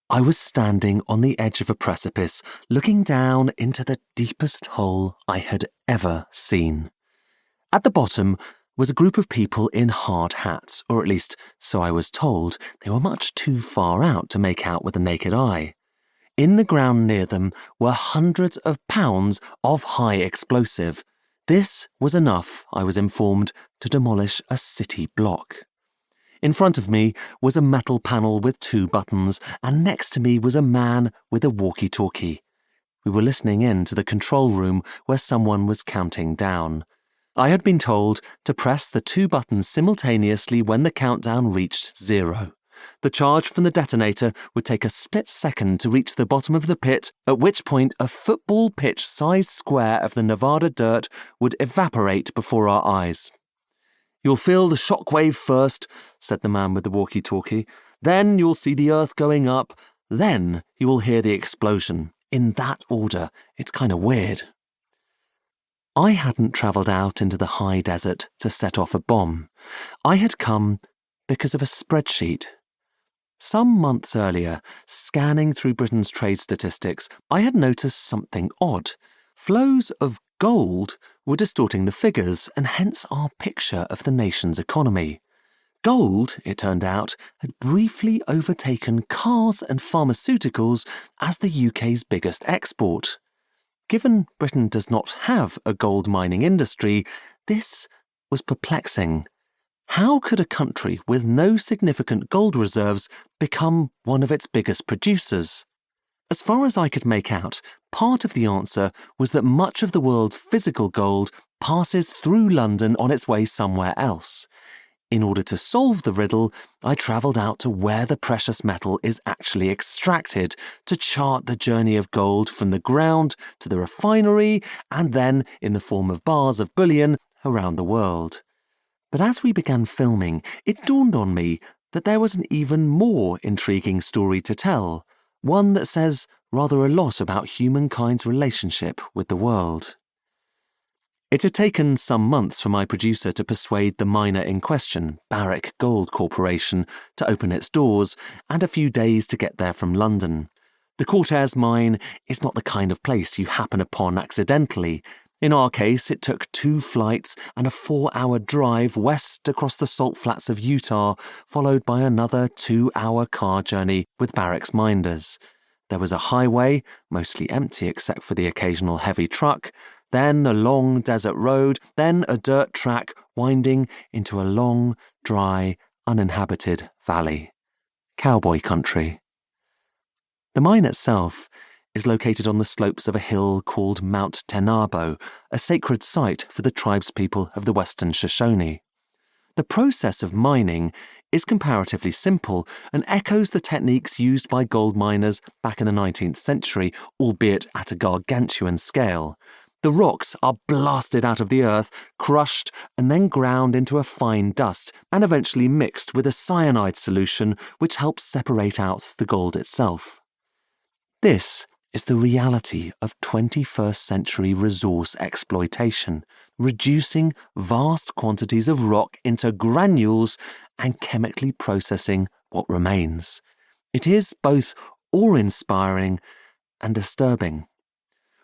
I was standing on the edge of a precipice, looking down into the deepest hole I had ever seen. At the bottom was a group of people in hard hats, or at least so I was told. They were much too far out to make out with the naked eye. In the ground near them were hundreds of pounds of high explosive. This was enough, I was informed, to demolish a city block. In front of me was a metal panel with 2 buttons, and next to me was a man with a walkie-talkie. We were listening in to the control room where someone was counting down. I had been told to press the 2 buttons simultaneously when the countdown reached 0. The charge from the detonator would take a split second to reach the bottom of the pit, at which point a football pitch-sized square of the Nevada dirt would evaporate before our eyes. "You'll feel the shockwave first," said the man with the walkie-talkie. "Then you'll see the earth going up. Then you will hear the explosion. In that order. It's kind of weird." I hadn't travelled out into the high desert to set off a bomb. I had come because of a spreadsheet. Some months earlier, scanning through Britain's trade statistics, I had noticed something odd. Flows of gold were distorting the figures and hence our picture of the nation's economy. Gold, it turned out, had briefly overtaken cars and pharmaceuticals as the UK's biggest export. Given Britain does not have a gold mining industry, this was perplexing. How could a country with no significant gold reserves become one of its biggest producers? As far as I could make out, part of the answer was that much of the world's physical gold passes through London on its way somewhere else. In order to solve the riddle, I travelled out to where the precious metal is actually extracted to chart the journey of gold from the ground to the refinery and then, in the form of bars of bullion, around the world. But as we began filming, it dawned on me that there was an even more intriguing story to tell, one that says rather a lot about humankind's relationship with the world. It had taken some months for my producer to persuade the miner in question, Barrick Gold Corporation, to open its doors, and a few days to get there from London. The Cortez mine is not the kind of place you happen upon accidentally. In our case, it took 2 flights and a 4-hour drive west across the salt flats of Utah, followed by another 2-hour car journey with Barrick's minders. There was a highway, mostly empty except for the occasional heavy truck, then a long desert road, then a dirt track winding into a long, dry, uninhabited valley. Cowboy country. The mine itself is located on the slopes of a hill called Mount Tenabo, a sacred site for the tribespeople of the Western Shoshone. The process of mining is comparatively simple and echoes the techniques used by gold miners back in the 19th century, albeit at a gargantuan scale. The rocks are blasted out of the earth, crushed, and then ground into a fine dust, and eventually mixed with a cyanide solution which helps separate out the gold itself. This is the reality of 21st century resource exploitation, reducing vast quantities of rock into granules and chemically processing what remains. It is both awe-inspiring and disturbing.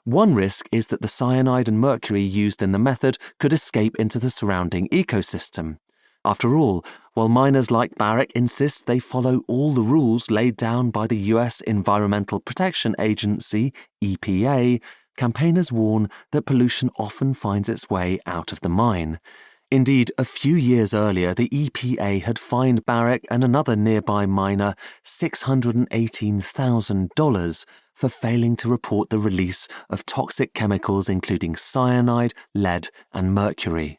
One risk is that the cyanide and mercury used in the method could escape into the surrounding ecosystem. After all, while miners like Barrick insist they follow all the rules laid down by the US Environmental Protection Agency, EPA, campaigners warn that pollution often finds its way out of the mine. Indeed, a few years earlier, the EPA had fined Barrick and another nearby miner $618,000 for failing to report the release of toxic chemicals including cyanide, lead, and mercury.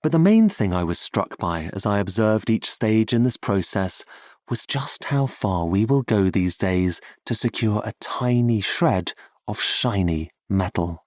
But the main thing I was struck by as I observed each stage in this process was just how far we will go these days to secure a tiny shred of shiny metal.